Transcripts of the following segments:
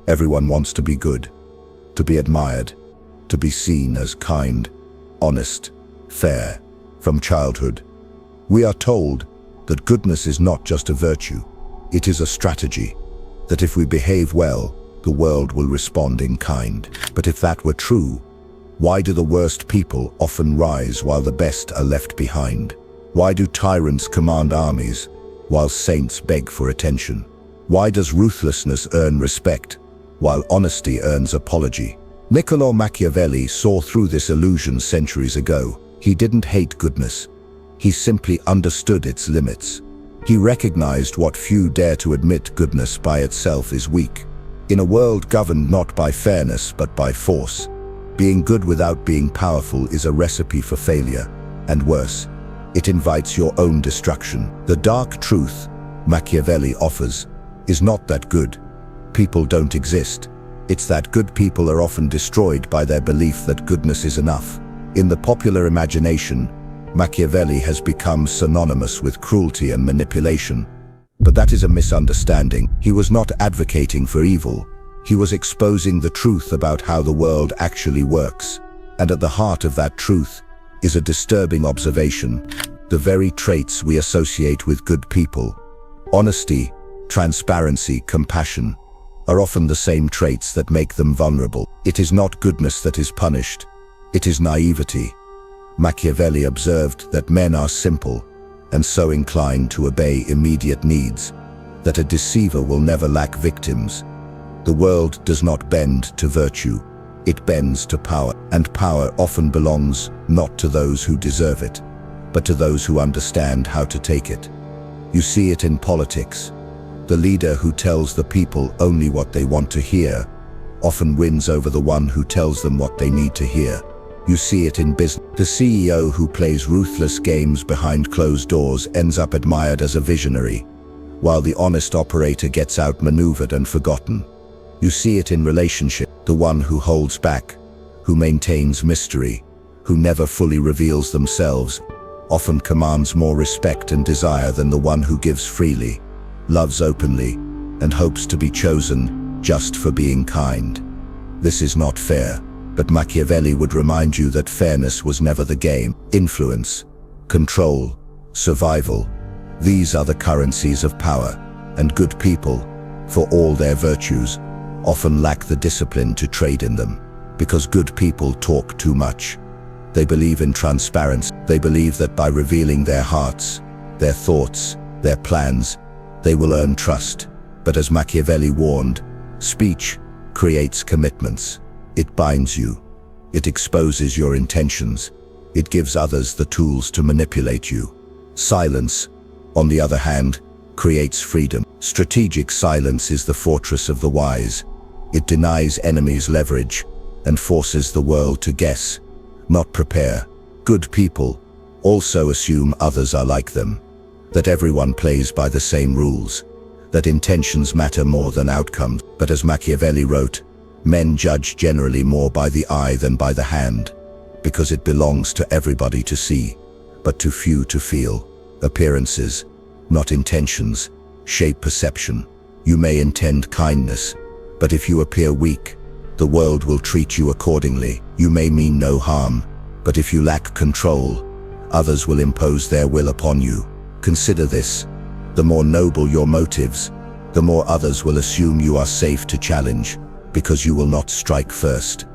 Everyone wants to be good, to be admired, to be seen as kind, honest, fair. From childhood, we are told that goodness is not just a virtue, it is a strategy, that if we behave well, the world will respond in kind. But if that were true, why do the worst people often rise while the best are left behind? Why do tyrants command armies while saints beg for attention? Why does ruthlessness earn respect while honesty earns apology? Niccolò Machiavelli saw through this illusion centuries ago. He didn't hate goodness. He simply understood its limits. He recognized what few dare to admit: goodness by itself is weak. In a world governed not by fairness but by force, being good without being powerful is a recipe for failure, and worse, it invites your own destruction. The dark truth Machiavelli offers is not that good people don't exist. It's that good people are often destroyed by their belief that goodness is enough. In the popular imagination, Machiavelli has become synonymous with cruelty and manipulation. But that is a misunderstanding. He was not advocating for evil. He was exposing the truth about how the world actually works. And at the heart of that truth is a disturbing observation: the very traits we associate with good people, honesty, transparency, compassion, are often the same traits that make them vulnerable. It is not goodness that is punished. It is naivety. Machiavelli observed that men are simple and so inclined to obey immediate needs, that a deceiver will never lack victims. The world does not bend to virtue, it bends to power, and power often belongs not to those who deserve it, but to those who understand how to take it. You see it in politics. The leader who tells the people only what they want to hear often wins over the one who tells them what they need to hear. You see it in business. The CEO who plays ruthless games behind closed doors ends up admired as a visionary, while the honest operator gets outmaneuvered and forgotten. You see it in relationship. The one who holds back, who maintains mystery, who never fully reveals themselves, often commands more respect and desire than the one who gives freely, loves openly, and hopes to be chosen just for being kind. This is not fair. But Machiavelli would remind you that fairness was never the game. Influence, control, survival, these are the currencies of power, and good people, for all their virtues, often lack the discipline to trade in them. Because good people talk too much. They believe in transparency. They believe that by revealing their hearts, their thoughts, their plans, they will earn trust. But as Machiavelli warned, speech creates commitments. It binds you. It exposes your intentions. It gives others the tools to manipulate you. Silence, on the other hand, creates freedom. Strategic silence is the fortress of the wise. It denies enemies leverage and forces the world to guess, not prepare. Good people also assume others are like them, that everyone plays by the same rules, that intentions matter more than outcomes. But as Machiavelli wrote, men judge generally more by the eye than by the hand, because it belongs to everybody to see, but too few to feel. Appearances, not intentions, shape perception. You may intend kindness, but if you appear weak, the world will treat you accordingly. You may mean no harm, but if you lack control, others will impose their will upon you. Consider this: the more noble your motives, the more others will assume you are safe to challenge, because you will not strike first.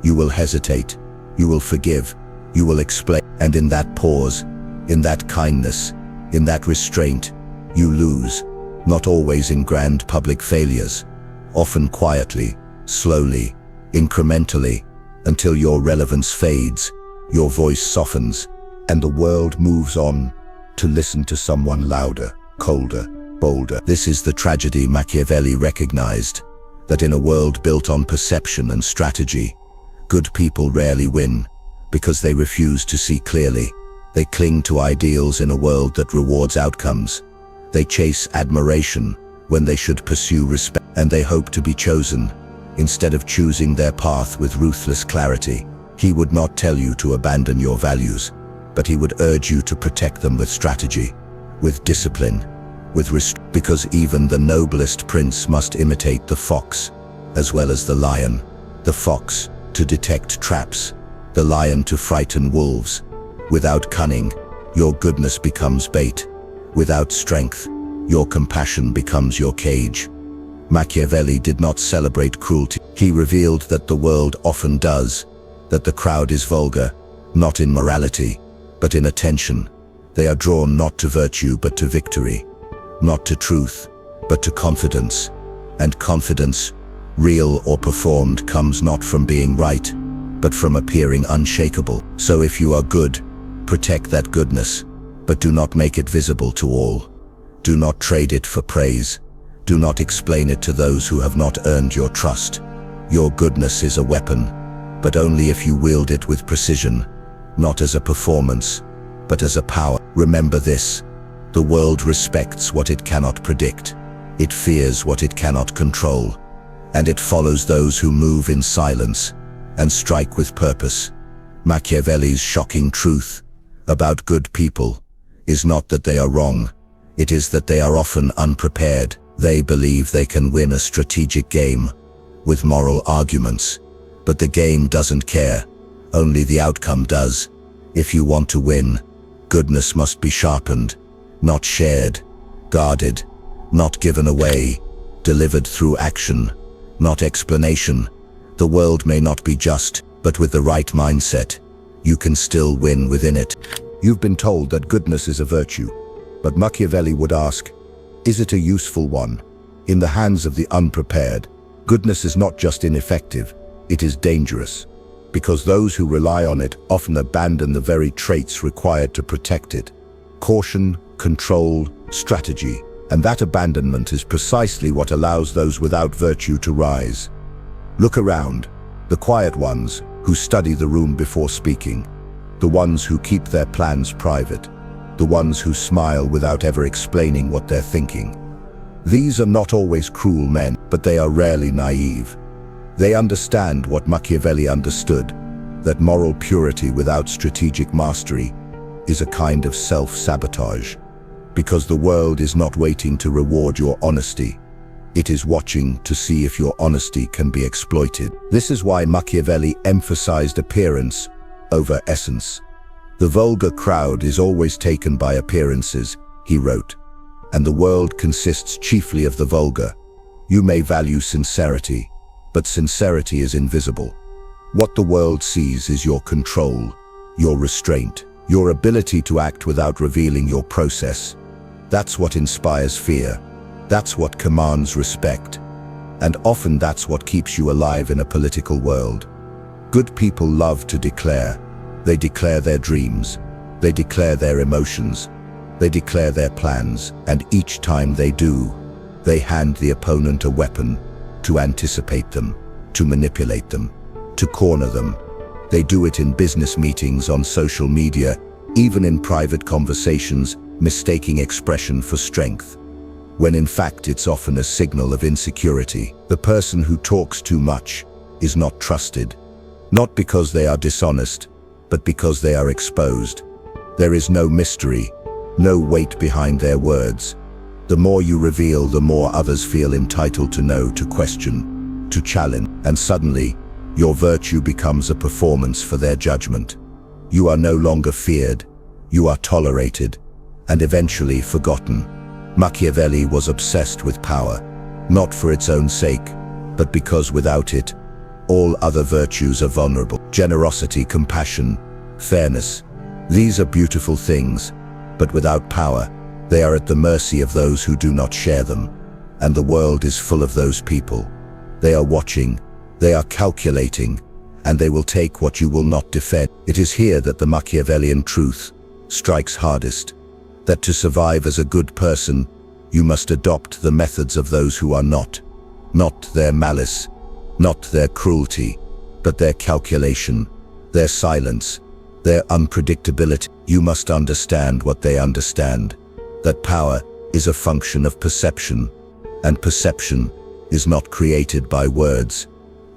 You will hesitate, you will forgive, you will explain. And in that pause, in that kindness, in that restraint, you lose, not always in grand public failures, often quietly, slowly, incrementally, until your relevance fades, your voice softens, and the world moves on to listen to someone louder, colder, bolder. This is the tragedy Machiavelli recognized, that in a world built on perception and strategy, good people rarely win, because they refuse to see clearly. They cling to ideals in a world that rewards outcomes. They chase admiration when they should pursue respect, and they hope to be chosen, instead of choosing their path with ruthless clarity. He would not tell you to abandon your values, but he would urge you to protect them with strategy, with discipline, with because even the noblest prince must imitate the fox, as well as the lion, the fox, to detect traps, the lion to frighten wolves. Without cunning, your goodness becomes bait. Without strength, your compassion becomes your cage. Machiavelli did not celebrate cruelty. He revealed that the world often does, that the crowd is vulgar, not in morality, but in attention. They are drawn not to virtue but to victory, not to truth, but to confidence. And confidence, real or performed, comes not from being right, but from appearing unshakable. So if you are good, protect that goodness, but do not make it visible to all. Do not trade it for praise. Do not explain it to those who have not earned your trust. Your goodness is a weapon, but only if you wield it with precision, not as a performance, but as a power. Remember this: the world respects what it cannot predict. It fears what it cannot control, and it follows those who move in silence and strike with purpose. Machiavelli's shocking truth about good people is not that they are wrong, it is that they are often unprepared. They believe they can win a strategic game with moral arguments, but the game doesn't care, only the outcome does. If you want to win, goodness must be sharpened, not shared, guarded, not given away, delivered through action, not explanation. The world may not be just, but with the right mindset, you can still win within it. You've been told that goodness is a virtue, but Machiavelli would ask, is it a useful one? In the hands of the unprepared, goodness is not just ineffective, it is dangerous, because those who rely on it often abandon the very traits required to protect it: caution, control, strategy. And that abandonment is precisely what allows those without virtue to rise. Look around, the quiet ones who study the room before speaking, the ones who keep their plans private, the ones who smile without ever explaining what they're thinking. These are not always cruel men, but they are rarely naive. They understand what Machiavelli understood, that moral purity without strategic mastery is a kind of self-sabotage. Because the world is not waiting to reward your honesty, it is watching to see if your honesty can be exploited. This is why Machiavelli emphasized appearance over essence. The vulgar crowd is always taken by appearances, he wrote, and the world consists chiefly of the vulgar. You may value sincerity, but sincerity is invisible. What the world sees is your control, your restraint, your ability to act without revealing your process. That's what inspires fear. That's what commands respect. And often that's what keeps you alive in a political world. Good people love to declare. They declare their dreams. They declare their emotions. They declare their plans. And each time they do, they hand the opponent a weapon to anticipate them, to manipulate them, to corner them. They do it in business meetings, on social media, even in private conversations, mistaking expression for strength, when in fact it's often a signal of insecurity. The person who talks too much is not trusted, not because they are dishonest, but because they are exposed. There is no mystery, no weight behind their words. The more you reveal, the more others feel entitled to know, to question, to challenge, and suddenly, your virtue becomes a performance for their judgment. You are no longer feared, you are tolerated, and eventually forgotten. Machiavelli was obsessed with power, not for its own sake, but because without it, all other virtues are vulnerable. Generosity, compassion, fairness, these are beautiful things, but without power, they are at the mercy of those who do not share them. And the world is full of those people. They are watching, they are calculating, and they will take what you will not defend. It is here that the Machiavellian truth strikes hardest, that to survive as a good person, you must adopt the methods of those who are not their malice, not their cruelty, but their calculation, their silence, their unpredictability. You must understand what they understand, that power is a function of perception, and perception is not created by words,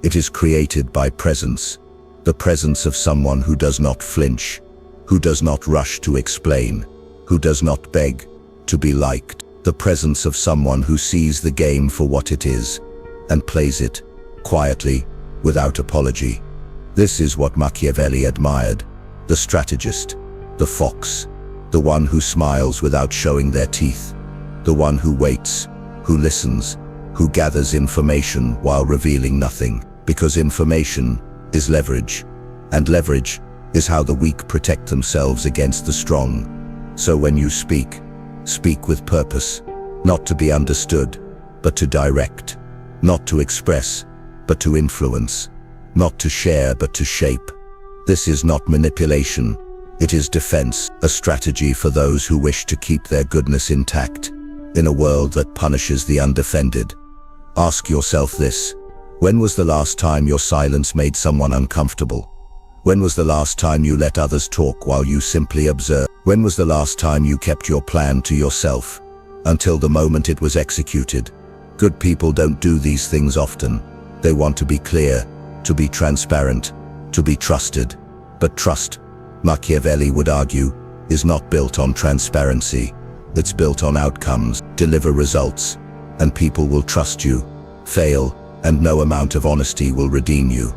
it is created by presence, the presence of someone who does not flinch, who does not rush to explain, who does not beg to be liked, the presence of someone who sees the game for what it is and plays it quietly, without apology. This is what Machiavelli admired: the strategist, the fox, the one who smiles without showing their teeth, the one who waits, who listens, who gathers information while revealing nothing, because information is leverage, and leverage is how the weak protect themselves against the strong. So when you speak, speak with purpose, not to be understood, but to direct, not to express, but to influence, not to share, but to shape. This is not manipulation, it is defense, a strategy for those who wish to keep their goodness intact in a world that punishes the undefended. Ask yourself this: when was the last time your silence made someone uncomfortable? When was the last time you let others talk while you simply observed? When was the last time you kept your plan to yourself until the moment it was executed? Good people don't do these things often. They want to be clear, to be transparent, to be trusted. But trust, Machiavelli would argue, is not built on transparency. It's built on outcomes. Deliver results, and people will trust you. Fail, and no amount of honesty will redeem you.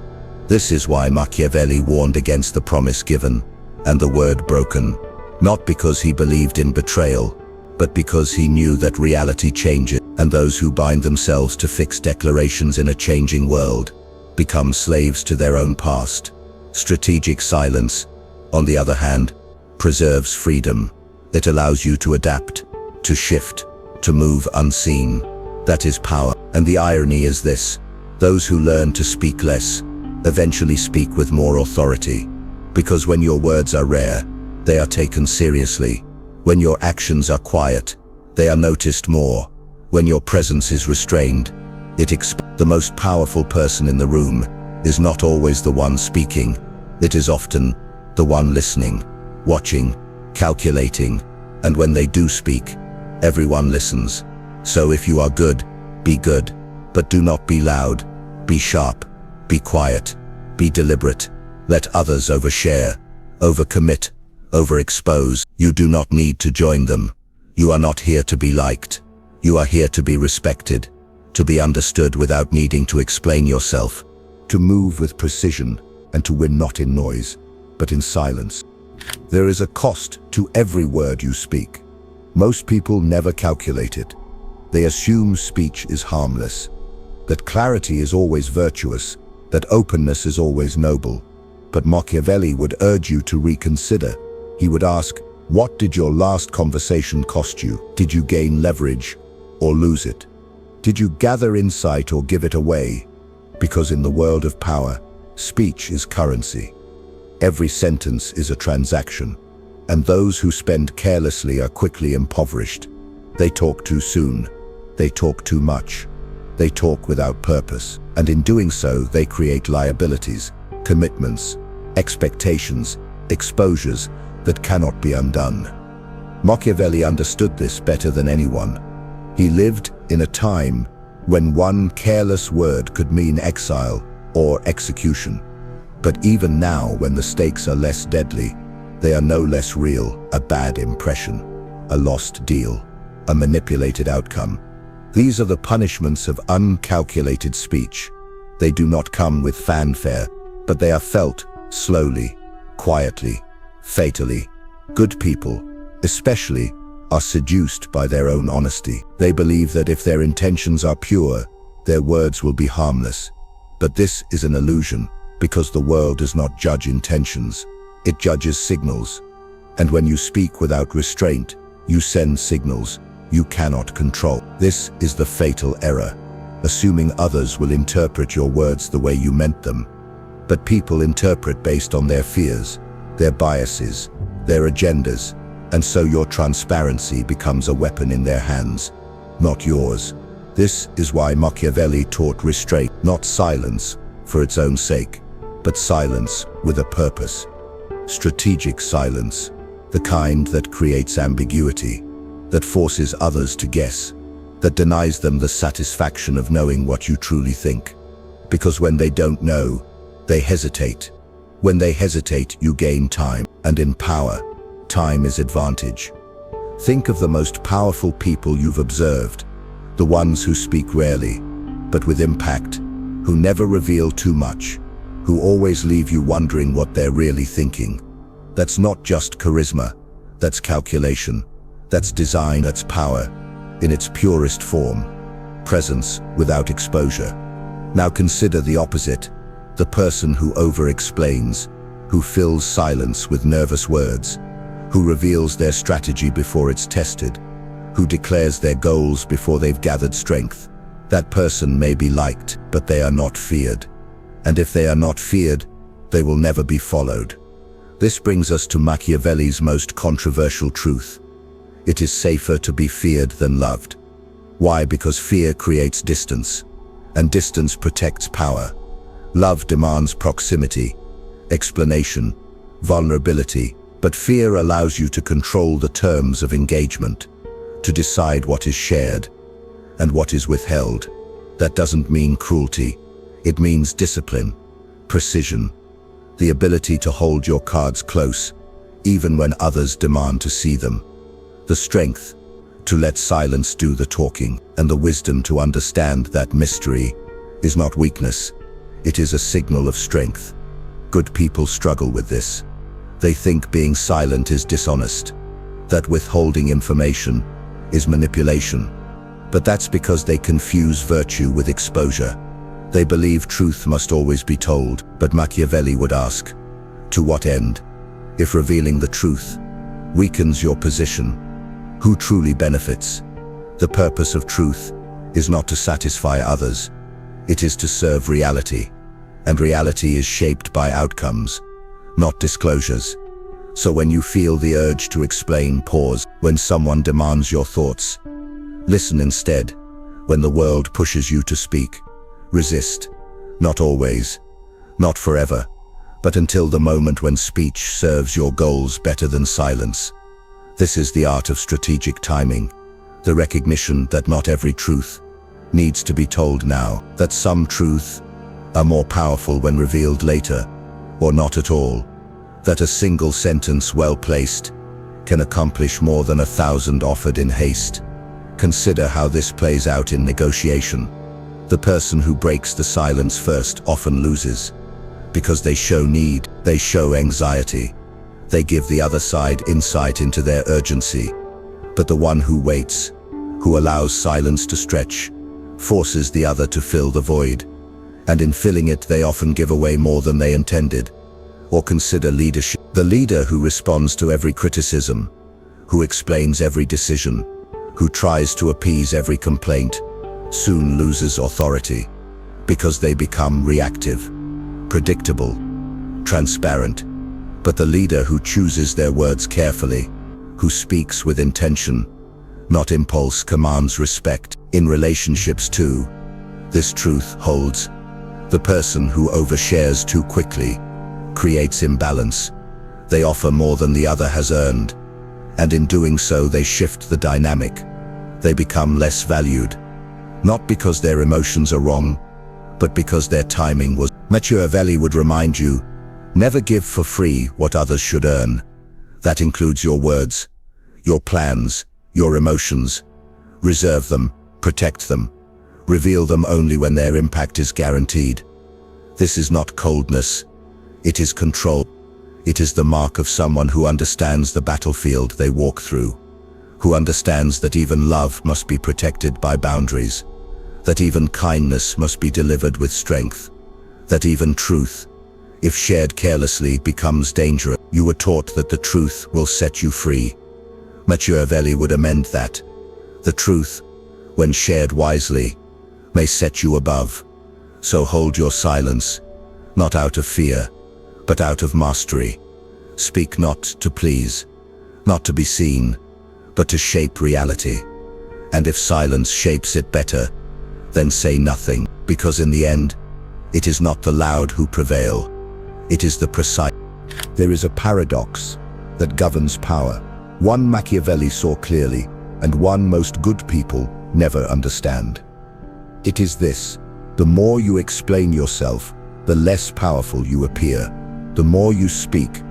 This is why Machiavelli warned against the promise given and the word broken, not because he believed in betrayal, but because he knew that reality changes, and those who bind themselves to fixed declarations in a changing world become slaves to their own past. Strategic silence, on the other hand, preserves freedom. It allows you to adapt, to shift, to move unseen. That is power. And the irony is this: those who learn to speak less eventually speak with more authority. Because when your words are rare, they are taken seriously. When your actions are quiet, they are noticed more. When your presence is restrained, the most powerful person in the room is not always the one speaking. It is often the one listening, watching, calculating, and when they do speak, everyone listens. So if you are good, be good, but do not be loud. Be sharp, be quiet, be deliberate. Let others overshare, overcommit, overexpose. You do not need to join them. You are not here to be liked. You are here to be respected, to be understood without needing to explain yourself, to move with precision, and to win not in noise, but in silence. There is a cost to every word you speak. Most people never calculate it. They assume speech is harmless, that clarity is always virtuous, that openness is always noble. But Machiavelli would urge you to reconsider. He would ask, what did your last conversation cost you? Did you gain leverage or lose it? Did you gather insight or give it away? Because in the world of power, speech is currency. Every sentence is a transaction, and those who spend carelessly are quickly impoverished. They talk too soon. They talk too much. They talk without purpose, and in doing so, they create liabilities, commitments, expectations, exposures that cannot be undone. Machiavelli understood this better than anyone. He lived in a time when one careless word could mean exile or execution. But even now, when the stakes are less deadly, they are no less real: a bad impression, a lost deal, a manipulated outcome. These are the punishments of uncalculated speech. They do not come with fanfare, but they are felt slowly, quietly, fatally. Good people, especially, are seduced by their own honesty. They believe that if their intentions are pure, their words will be harmless. But this is an illusion, because the world does not judge intentions. It judges signals. And when you speak without restraint, you send signals you cannot control. This is the fatal error, assuming others will interpret your words the way you meant them. But people interpret based on their fears, their biases, their agendas, and so your transparency becomes a weapon in their hands, not yours. This is why Machiavelli taught restraint, not silence for its own sake, but silence with a purpose. Strategic silence, the kind that creates ambiguity, that forces others to guess, that denies them the satisfaction of knowing what you truly think. Because when they don't know, they hesitate. When they hesitate, you gain time, and in power, time is advantage. Think of the most powerful people you've observed, the ones who speak rarely, but with impact, who never reveal too much, who always leave you wondering what they're really thinking. That's not just charisma, that's calculation, that's design, that's power, in its purest form, presence without exposure. Now consider the opposite, the person who over-explains, who fills silence with nervous words, who reveals their strategy before it's tested, who declares their goals before they've gathered strength. That person may be liked, but they are not feared. And if they are not feared, they will never be followed. This brings us to Machiavelli's most controversial truth. It is safer to be feared than loved. Why? Because fear creates distance, and distance protects power. Love demands proximity, explanation, vulnerability, but fear allows you to control the terms of engagement, to decide what is shared and what is withheld. That doesn't mean cruelty. It means discipline, precision, the ability to hold your cards close, even when others demand to see them. The strength to let silence do the talking, and the wisdom to understand that mystery is not weakness, it is a signal of strength. Good people struggle with this. They think being silent is dishonest, that withholding information is manipulation. But that's because they confuse virtue with exposure. They believe truth must always be told, but Machiavelli would ask, to what end? If revealing the truth weakens your position, who truly benefits? The purpose of truth is not to satisfy others, it is to serve reality. And reality is shaped by outcomes, not disclosures. So when you feel the urge to explain, pause. When someone demands your thoughts, listen instead. When the world pushes you to speak, resist. Not always, not forever, but until the moment when speech serves your goals better than silence. This is the art of strategic timing, the recognition that not every truth needs to be told now, that some truths are more powerful when revealed later, or not at all, that a single sentence well placed can accomplish more than 1,000 offered in haste. Consider how this plays out in negotiation. The person who breaks the silence first often loses, because they show need, they show anxiety, they give the other side insight into their urgency. But the one who waits, who allows silence to stretch, forces the other to fill the void. And in filling it, they often give away more than they intended. Or consider leadership. The leader who responds to every criticism, who explains every decision, who tries to appease every complaint, soon loses authority, because they become reactive, predictable, transparent. But the leader who chooses their words carefully, who speaks with intention, not impulse, commands respect. In relationships too, this truth holds. The person who overshares too quickly creates imbalance. They offer more than the other has earned, and in doing so they shift the dynamic. They become less valued, not because their emotions are wrong, but because their timing was. Machiavelli would remind you, never give for free what others should earn. That includes your words, your plans, your emotions. Reserve them, protect them, reveal them only when their impact is guaranteed. This is not coldness, it is control. It is the mark of someone who understands the battlefield they walk through, who understands that even love must be protected by boundaries, that even kindness must be delivered with strength, that even truth, if shared carelessly, becomes dangerous. You were taught that the truth will set you free. Machiavelli would amend that. The truth, when shared wisely, may set you above. So hold your silence, not out of fear, but out of mastery. Speak not to please, not to be seen, but to shape reality. And if silence shapes it better, then say nothing, because in the end, it is not the loud who prevail, it is the precise. There is a paradox that governs power, one Machiavelli saw clearly, and one most good people never understand. It is this: the more you explain yourself, the less powerful you appear. The more you speak,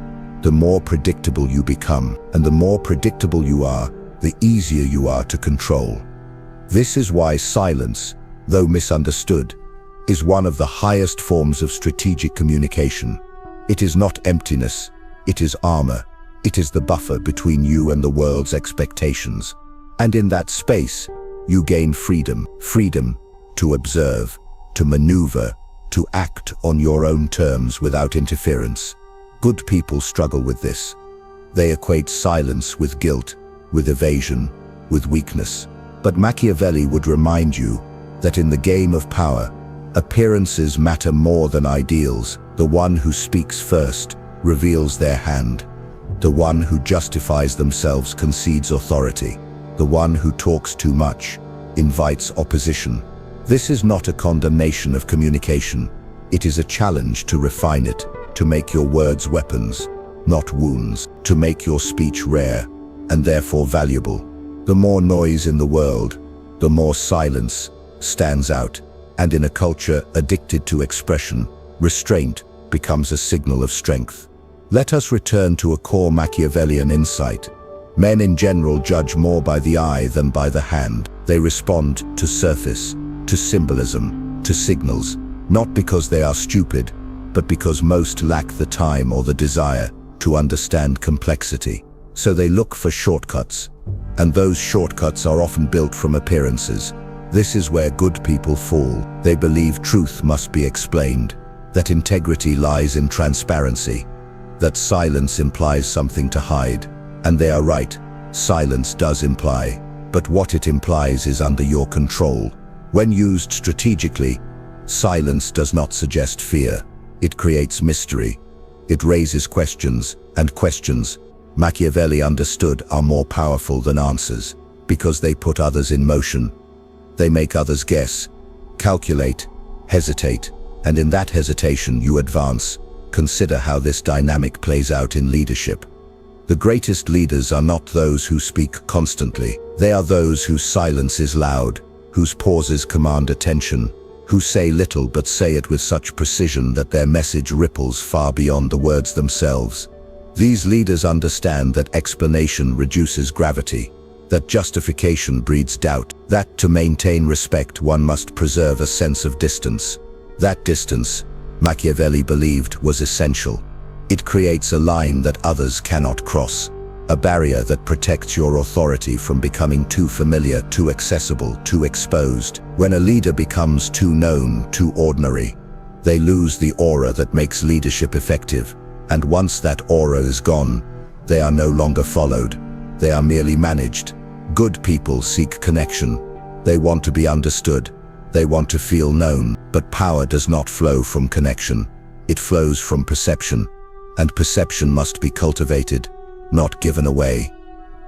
the more predictable you become, and the more predictable you are, the easier you are to control. This is why silence, though misunderstood, is one of the highest forms of strategic communication. It is not emptiness, it is armor. It is the buffer between you and the world's expectations. And in that space, you gain freedom. Freedom to observe, to maneuver, to act on your own terms without interference. Good people struggle with this. They equate silence with guilt, with evasion, with weakness. But Machiavelli would remind you that in the game of power, appearances matter more than ideals. The one who speaks first reveals their hand. The one who justifies themselves concedes authority. The one who talks too much invites opposition. This is not a condemnation of communication. It is a challenge to refine it, to make your words weapons, not wounds, to make your speech rare and therefore valuable. The more noise in the world, the more silence stands out. And in a culture addicted to expression, restraint becomes a signal of strength. Let us return to a core Machiavellian insight. Men in general judge more by the eye than by the hand. They respond to surface, to symbolism, to signals, not because they are stupid, but because most lack the time or the desire to understand complexity. So they look for shortcuts, and those shortcuts are often built from appearances. This is where good people fall. They believe truth must be explained, that integrity lies in transparency, that silence implies something to hide. And they are right, silence does imply, but what it implies is under your control. When used strategically, silence does not suggest fear. It creates mystery. It raises questions, and questions, Machiavelli understood, are more powerful than answers, because they put others in motion. They make others guess, calculate, hesitate, and in that hesitation you advance. Consider how this dynamic plays out in leadership. The greatest leaders are not those who speak constantly. They are those whose silence is loud, whose pauses command attention, who say little but say it with such precision that their message ripples far beyond the words themselves. These leaders understand that explanation reduces gravity, that justification breeds doubt, that to maintain respect one must preserve a sense of distance. That distance, Machiavelli believed, was essential. It creates a line that others cannot cross, a barrier that protects your authority from becoming too familiar, too accessible, too exposed. When a leader becomes too known, too ordinary, they lose the aura that makes leadership effective. And once that aura is gone, they are no longer followed. They are merely managed. Good people seek connection. They want to be understood. They want to feel known. But power does not flow from connection. It flows from perception. And perception must be cultivated, not given away.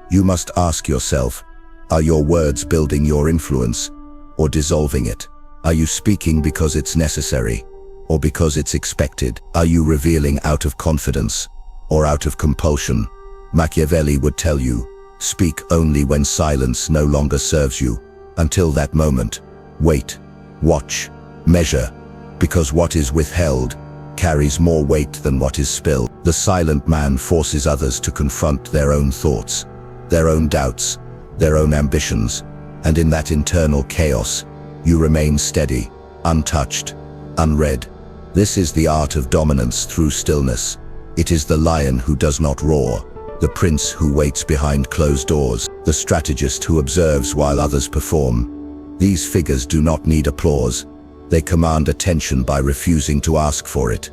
You must ask yourself, are your words building your influence or dissolving it? Are you speaking because it's necessary or because it's expected? Are you revealing out of confidence or out of compulsion? Machiavelli would tell you, speak only when silence no longer serves you. Until that moment, wait, watch, measure, because what is withheld carries more weight than what is spilled. The silent man forces others to confront their own thoughts, their own doubts, their own ambitions, and in that internal chaos, you remain steady, untouched, unread. This is the art of dominance through stillness. It is the lion who does not roar, the prince who waits behind closed doors, the strategist who observes while others perform. These figures do not need applause. They command attention by refusing to ask for it.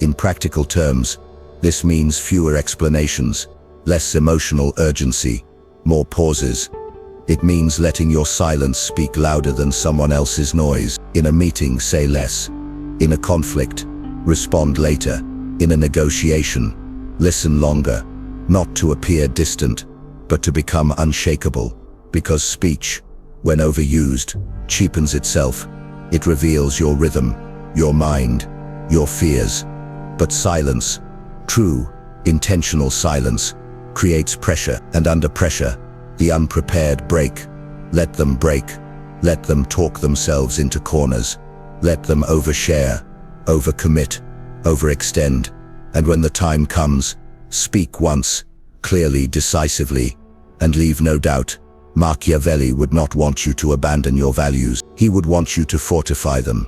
In practical terms, this means fewer explanations, less emotional urgency, more pauses. It means letting your silence speak louder than someone else's noise. In a meeting, say less. In a conflict, respond later. In a negotiation, listen longer, not to appear distant, but to become unshakable. Because speech, when overused, cheapens itself. It reveals your rhythm, your mind, your fears. But silence, true, intentional silence, creates pressure, and under pressure, the unprepared break. Let them break. Let them talk themselves into corners. Let them overshare, overcommit, overextend. And when the time comes, speak once, clearly, decisively, and leave no doubt. Machiavelli would not want you to abandon your values. He would want you to fortify them.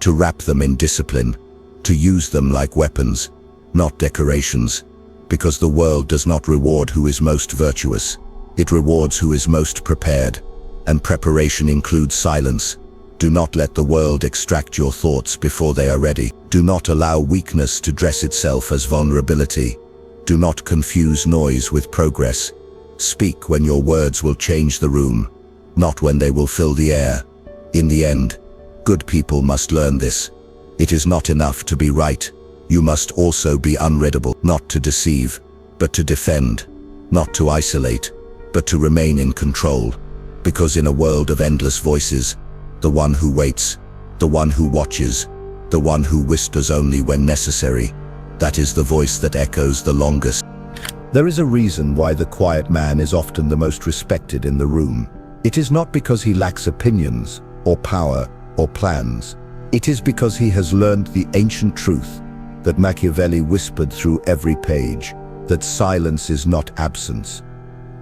to wrap them in discipline, to use them like weapons, not decorations, because the world does not reward who is most virtuous. It rewards who is most prepared, and preparation includes silence. Do not let the world extract your thoughts before they are ready. Do not allow weakness to dress itself as vulnerability. Do not confuse noise with progress. Speak when your words will change the room, not when they will fill the air. In the end, good people must learn this. It is not enough to be right. You must also be unreadable, not to deceive, but to defend, not to isolate, but to remain in control. Because in a world of endless voices, the one who waits, the one who watches, the one who whispers only when necessary, that is the voice that echoes the longest. There is a reason why the quiet man is often the most respected in the room. It is not because he lacks opinions, or power, or plans. It is because he has learned the ancient truth that Machiavelli whispered through every page, that silence is not absence.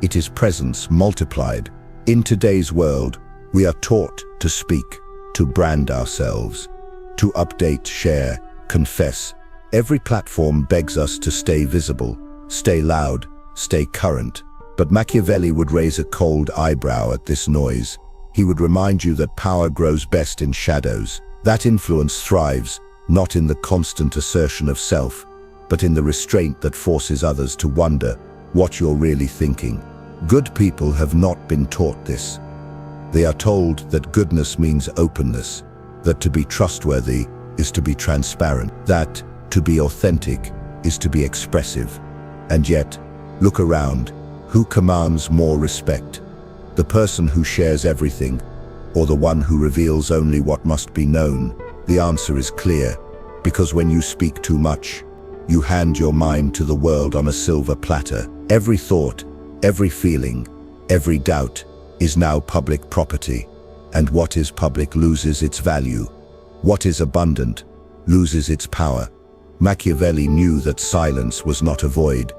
It is presence multiplied. In today's world, we are taught to speak, to brand ourselves, to update, share, confess. Every platform begs us to stay visible, stay loud, stay current. But Machiavelli would raise a cold eyebrow at this noise. He would remind you that power grows best in shadows. That influence thrives, not in the constant assertion of self, but in the restraint that forces others to wonder what you're really thinking. Good people have not been taught this. They are told that goodness means openness, that to be trustworthy is to be transparent, that to be authentic is to be expressive. And yet, look around. Who commands more respect? The person who shares everything, or the one who reveals only what must be known? The answer is clear, because when you speak too much, you hand your mind to the world on a silver platter. Every thought, every feeling, every doubt is now public property, and what is public loses its value. What is abundant loses its power. Machiavelli knew that silence was not a void.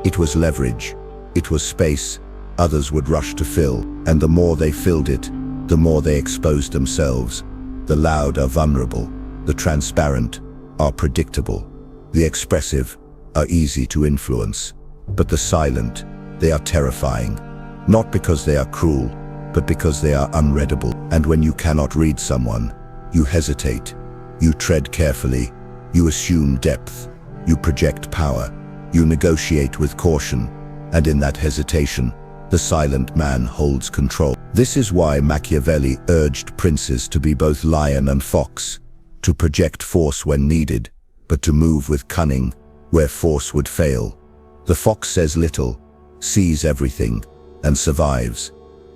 It was leverage. It was space others would rush to fill, and the more they filled it, the more they exposed themselves. The loud are vulnerable. The transparent are predictable. The expressive are easy to influence. But the silent, they are terrifying. Not because they are cruel, but because they are unreadable. And when you cannot read someone, you hesitate. You tread carefully. You assume depth. You project power. You negotiate with caution. And in that hesitation, the silent man holds control. This is why Machiavelli urged princes to be both lion and fox, to project force when needed, but to move with cunning where force would fail. The fox says little, sees everything, and survives.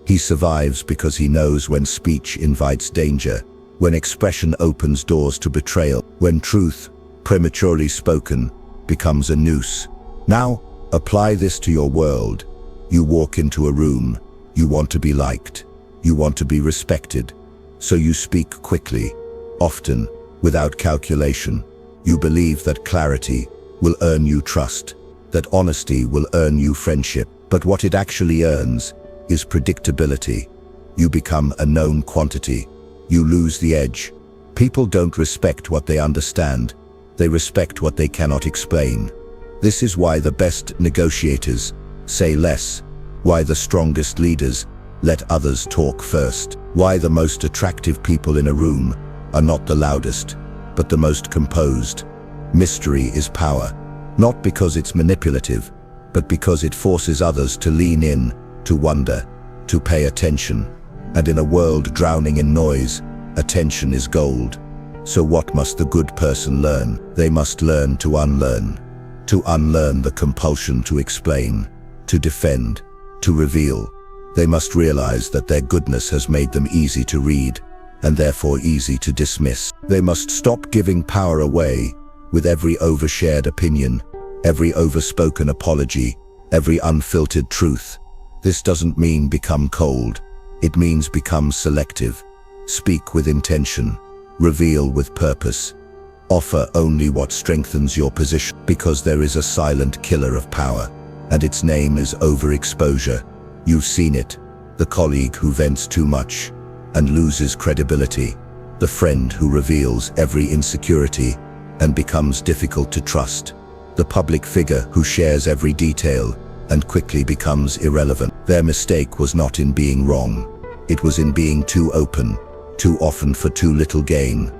He survives because he knows when speech invites danger, when expression opens doors to betrayal, when truth, prematurely spoken, becomes a noose. Now, apply this to your world. You walk into a room, you want to be liked, you want to be respected, so you speak quickly, often, without calculation. You believe that clarity will earn you trust, that honesty will earn you friendship, but what it actually earns is predictability. You become a known quantity. You lose the edge. People don't respect what they understand. They respect what they cannot explain. This is why the best negotiators say less, why the strongest leaders let others talk first, why the most attractive people in a room are not the loudest, but the most composed. Mystery is power, not because it's manipulative, but because it forces others to lean in, to wonder, to pay attention. And in a world drowning in noise, attention is gold. So what must the good person learn? They must learn to unlearn the compulsion to explain, to defend, to reveal. They must realize that their goodness has made them easy to read, and therefore easy to dismiss. They must stop giving power away with every overshared opinion, every overspoken apology, every unfiltered truth. This doesn't mean become cold. It means become selective. Speak with intention. Reveal with purpose. Offer only what strengthens your position, because there is a silent killer of power, and its name is overexposure. You've seen it, the colleague who vents too much and loses credibility, the friend who reveals every insecurity and becomes difficult to trust, the public figure who shares every detail and quickly becomes irrelevant. Their mistake was not in being wrong. It was in being too open, too often for too little gain.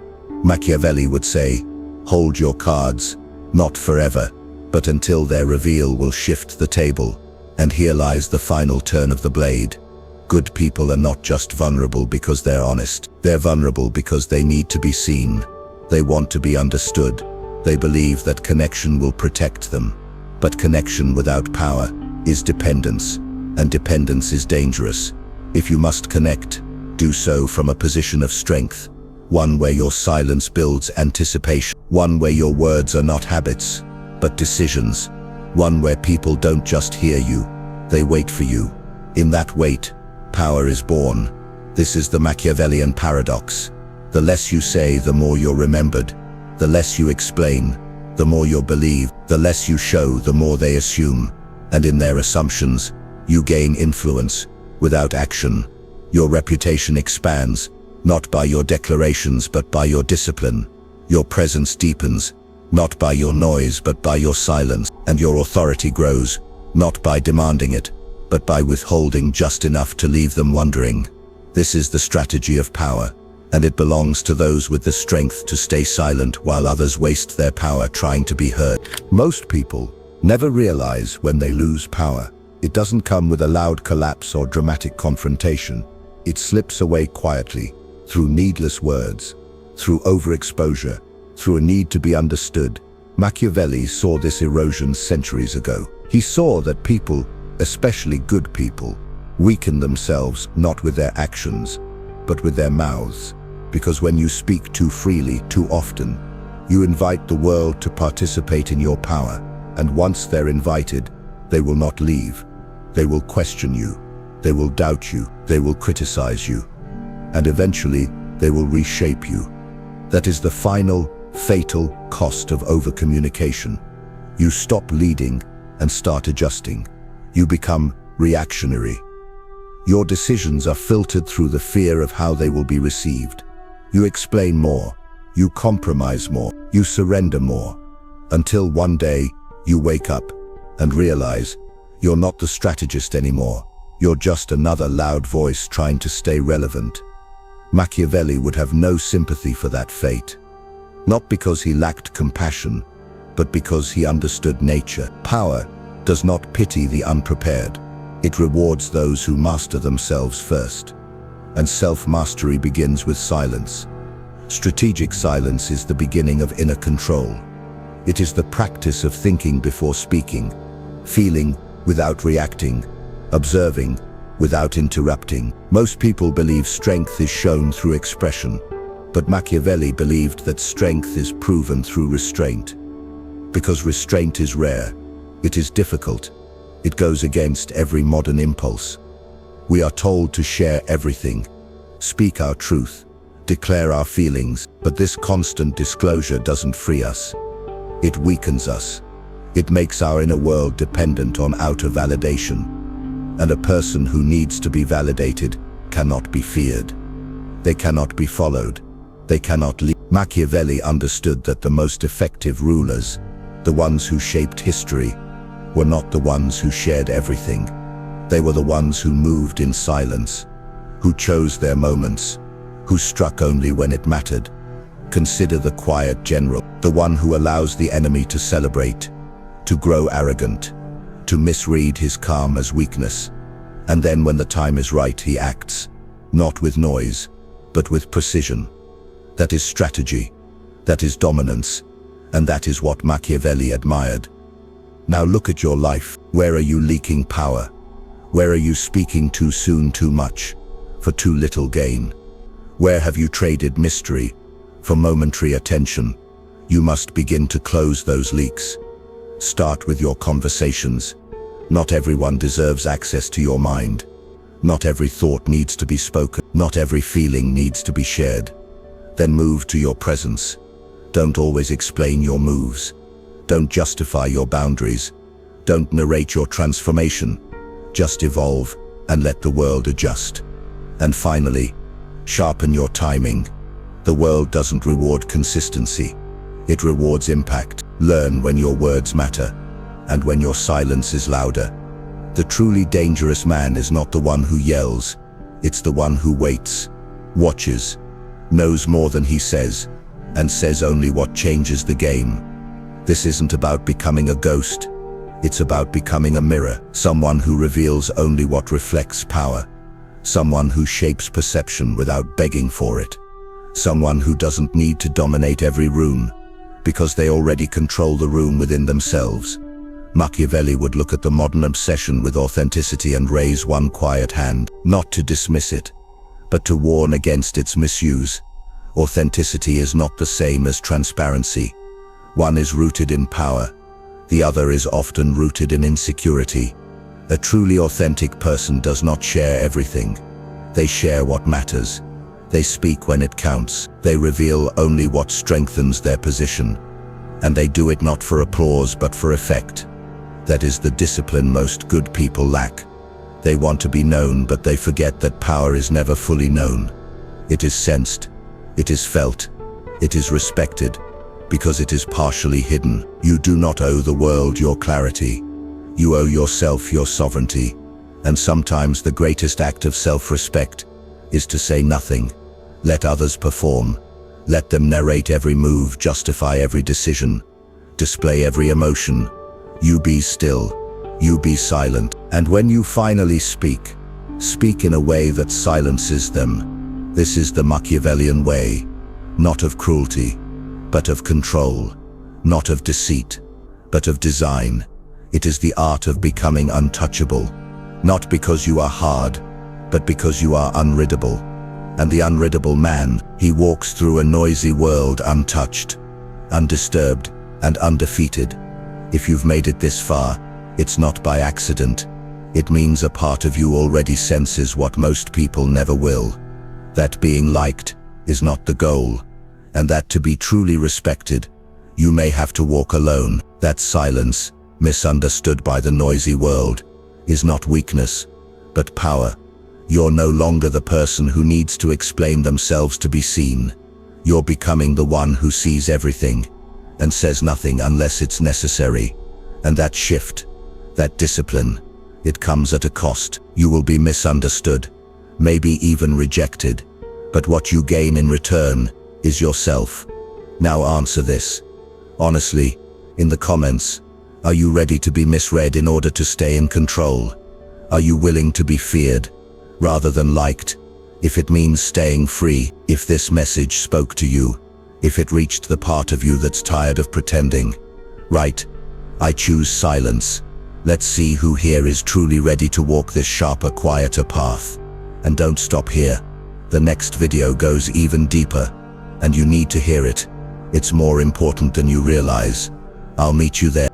Machiavelli would say, "Hold your cards, not forever, but until their reveal will shift the table." And here lies the final turn of the blade. Good people are not just vulnerable because they're honest. They're vulnerable because they need to be seen. They want to be understood. They believe that connection will protect them. But connection without power is dependence, and dependence is dangerous. If you must connect, do so from a position of strength, one where your silence builds anticipation, one where your words are not habits, but decisions, one where people don't just hear you, they wait for you. In that wait, power is born. This is the Machiavellian paradox. The less you say, the more you're remembered. The less you explain, the more you're believed. The less you show, the more they assume. And in their assumptions, you gain influence. Without action, your reputation expands, not by your declarations but by your discipline. Your presence deepens, not by your noise but by your silence. And your authority grows, not by demanding it, but by withholding just enough to leave them wondering. This is the strategy of power, and it belongs to those with the strength to stay silent while others waste their power trying to be heard. Most people never realize when they lose power. It doesn't come with a loud collapse or dramatic confrontation. It slips away quietly, through needless words, through overexposure, through a need to be understood. Machiavelli saw this erosion centuries ago. He saw that people, especially good people, weaken themselves not with their actions, but with their mouths. Because when you speak too freely, too often, you invite the world to participate in your power. And once they're invited, they will not leave. They will question you. They will doubt you. They will criticize you. And eventually, they will reshape you. That is the final, fatal cost of overcommunication. You stop leading and start adjusting. You become reactionary. Your decisions are filtered through the fear of how they will be received. You explain more. You compromise more. You surrender more. Until one day, you wake up and realize you're not the strategist anymore. You're just another loud voice trying to stay relevant. Machiavelli would have no sympathy for that fate. Not because he lacked compassion, but because he understood nature. Power does not pity the unprepared. It rewards those who master themselves first. And self-mastery begins with silence. Strategic silence is the beginning of inner control. It is the practice of thinking before speaking, feeling without reacting, observing without interrupting. Most people believe strength is shown through expression, but Machiavelli believed that strength is proven through restraint. Because restraint is rare, it is difficult, it goes against every modern impulse. We are told to share everything, speak our truth, declare our feelings, but this constant disclosure doesn't free us. It weakens us. It makes our inner world dependent on outer validation. And a person who needs to be validated cannot be feared. They cannot be followed. They cannot lead. Machiavelli understood that the most effective rulers, the ones who shaped history, were not the ones who shared everything. They were the ones who moved in silence, who chose their moments, who struck only when it mattered. Consider the quiet general, the one who allows the enemy to celebrate, to grow arrogant, to misread his calm as weakness. And then when the time is right, he acts, not with noise, but with precision. That is strategy, that is dominance, and that is what Machiavelli admired. Now look at your life. Where are you leaking power? Where are you speaking too soon, too much, for too little gain? Where have you traded mystery for momentary attention? You must begin to close those leaks. Start with your conversations. Not everyone deserves access to your mind. Not every thought needs to be spoken. Not every feeling needs to be shared. Then move to your presence. Don't always explain your moves. Don't justify your boundaries. Don't narrate your transformation. Just evolve and let the world adjust. And finally, sharpen your timing. The world doesn't reward consistency. It rewards impact. Learn when your words matter, and when your silence is louder. The truly dangerous man is not the one who yells, it's the one who waits, watches, knows more than he says, and says only what changes the game. This isn't about becoming a ghost. It's about becoming a mirror, someone who reveals only what reflects power, someone who shapes perception without begging for it, someone who doesn't need to dominate every room, because they already control the room within themselves. Machiavelli would look at the modern obsession with authenticity and raise one quiet hand, not to dismiss it, but to warn against its misuse. Authenticity is not the same as transparency. One is rooted in power, the other is often rooted in insecurity. A truly authentic person does not share everything. They share what matters. They speak when it counts. They reveal only what strengthens their position. And they do it not for applause but for effect. That is the discipline most good people lack. They want to be known, but they forget that power is never fully known. It is sensed. It is felt. It is respected. Because it is partially hidden. You do not owe the world your clarity. You owe yourself your sovereignty. And sometimes the greatest act of self-respect is to say nothing. Let others perform. Let them narrate every move, justify every decision, display every emotion. You be still. You be silent. And when you finally speak, speak in a way that silences them. This is the Machiavellian way, not of cruelty, but of control, not of deceit, but of design. It is the art of becoming untouchable, not because you are hard, but because you are unriddable. And the unriddable man, he walks through a noisy world untouched, undisturbed, and undefeated. If you've made it this far, it's not by accident. It means a part of you already senses what most people never will. That being liked is not the goal, and that to be truly respected, you may have to walk alone. That silence, misunderstood by the noisy world, is not weakness, but power. You're no longer the person who needs to explain themselves to be seen. You're becoming the one who sees everything and says nothing unless it's necessary. And that shift, that discipline, it comes at a cost. You will be misunderstood, maybe even rejected, but what you gain in return is yourself. Now answer this, honestly, in the comments. Are you ready to be misread in order to stay in control? Are you willing to be feared rather than liked, if it means staying free? If this message spoke to you, if it reached the part of you that's tired of pretending, right, I choose silence. Let's see who here is truly ready to walk this sharper, quieter path. And don't stop here. The next video goes even deeper, and you need to hear it. It's more important than you realize. I'll meet you there.